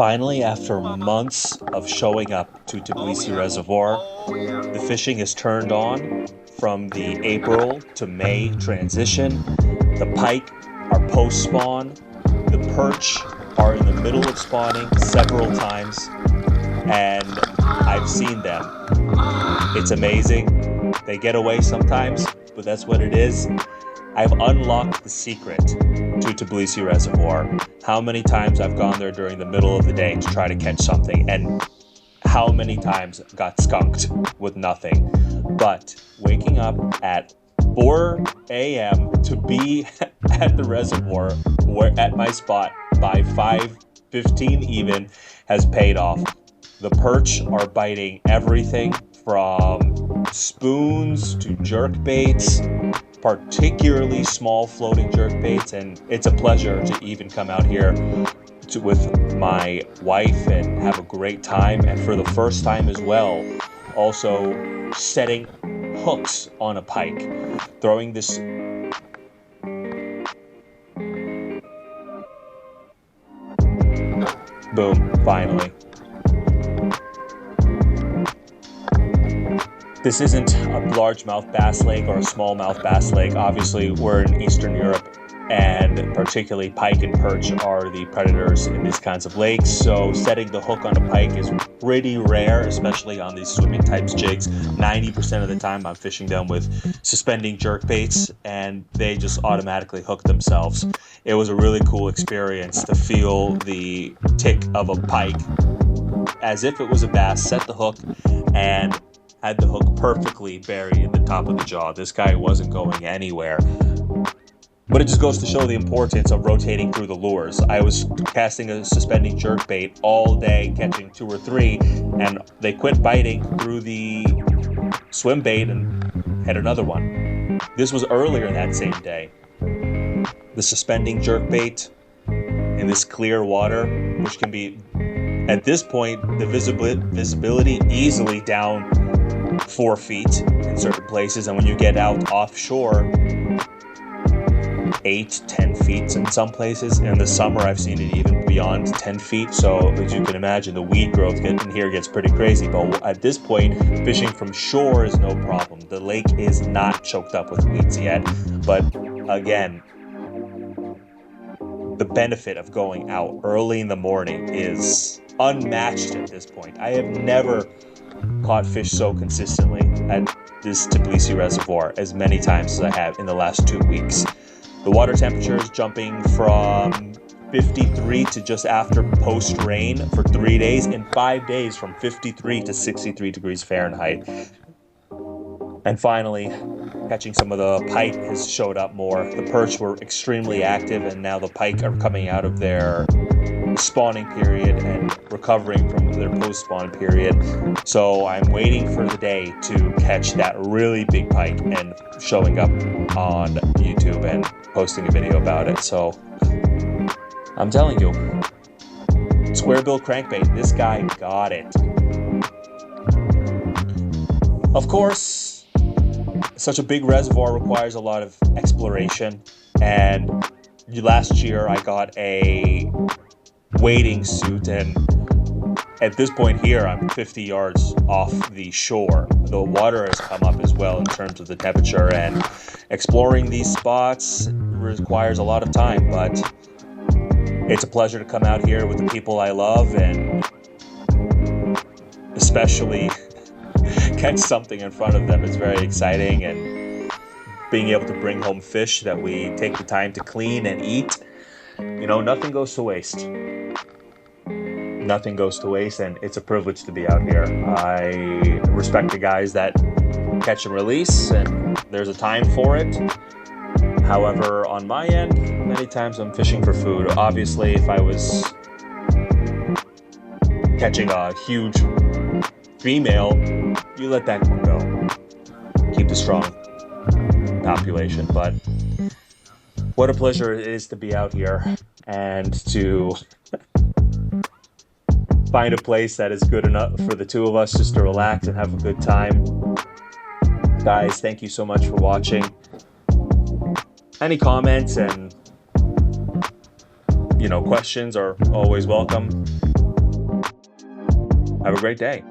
Finally, after months of showing up to Tbilisi Reservoir, the fishing is turned on from the April to May transition. The pike are post-spawn. The perch are in the middle of spawning several times, and I've seen them. It's amazing. They get away sometimes, but that's what it is. I've unlocked the secret to Tbilisi Reservoir. How many times I've gone there during the middle of the day to try to catch something, and how many times got skunked with nothing. But waking up at 4 a.m. to be at the reservoir, at my spot by 5:15 even, has paid off. The perch are biting everything from spoons to jerk baits, particularly small floating jerk baits, and it's a pleasure to even come out here with my wife and have a great time, and for the first time as well, also setting hooks on a pike, throwing this boom, finally. This isn't a largemouth bass lake or a smallmouth bass lake. Obviously, we're in Eastern Europe, and particularly pike and perch are the predators in these kinds of lakes. So setting the hook on a pike is pretty rare, especially on these swimming types jigs. 90% of the time I'm fishing them with suspending jerk baits, and they just automatically hook themselves. It was a really cool experience to feel the tick of a pike as if it was a bass, set the hook, and had the hook perfectly buried in the top of the jaw. This guy wasn't going anywhere. But it just goes to show the importance of rotating through the lures. I was casting a suspending jerk bait all day, catching 2 or 3, and they quit biting through the swim bait and had another one. This was earlier that same day. The suspending jerk bait in this clear water, which can be, at this point, the visibility easily down 4 feet in certain places, and when you get out offshore, 8-10 feet in some places. In the summer, I've seen it even beyond 10 feet. So as you can imagine, the weed growth in here gets pretty crazy. But at this point, fishing from shore is no problem. The lake is not choked up with weeds yet. But again, the benefit of going out early in the morning is unmatched at this point. I have never caught fish so consistently at this Tbilisi Reservoir as many times as I have in the last 2 weeks. The water temperature is jumping from 53 to just after post-rain for 3 days. In 5 days, from 53 to 63 degrees Fahrenheit. And finally, catching some of the pike has showed up more. The perch were extremely active, and now the pike are coming out of their spawning period and recovering from their post-spawn period. So I'm waiting for the day to catch that really big pike and showing up on YouTube and posting a video about it. So I'm telling you, square bill crankbait, this guy got it. Of course, such a big reservoir requires a lot of exploration, and last year I got a wading suit, and at this point here I'm 50 yards off the shore. The water has come up as well in terms of the temperature, and exploring these spots requires a lot of time, but it's a pleasure to come out here with the people I love and especially catch something in front of them. Is very exciting, and being able to bring home fish that we take the time to clean and eat, you know, nothing goes to waste. Nothing goes to waste, and it's a privilege to be out here. I respect the guys that catch and release, and there's a time for it. However, on my end, many times I'm fishing for food. Obviously, if I was catching a huge female, you let that one go. Keep the strong population. But what a pleasure it is to be out here and to find a place that is good enough for the two of us just to relax and have a good time. Guys, thank you so much for watching. Any comments and questions are always welcome. Have a great day.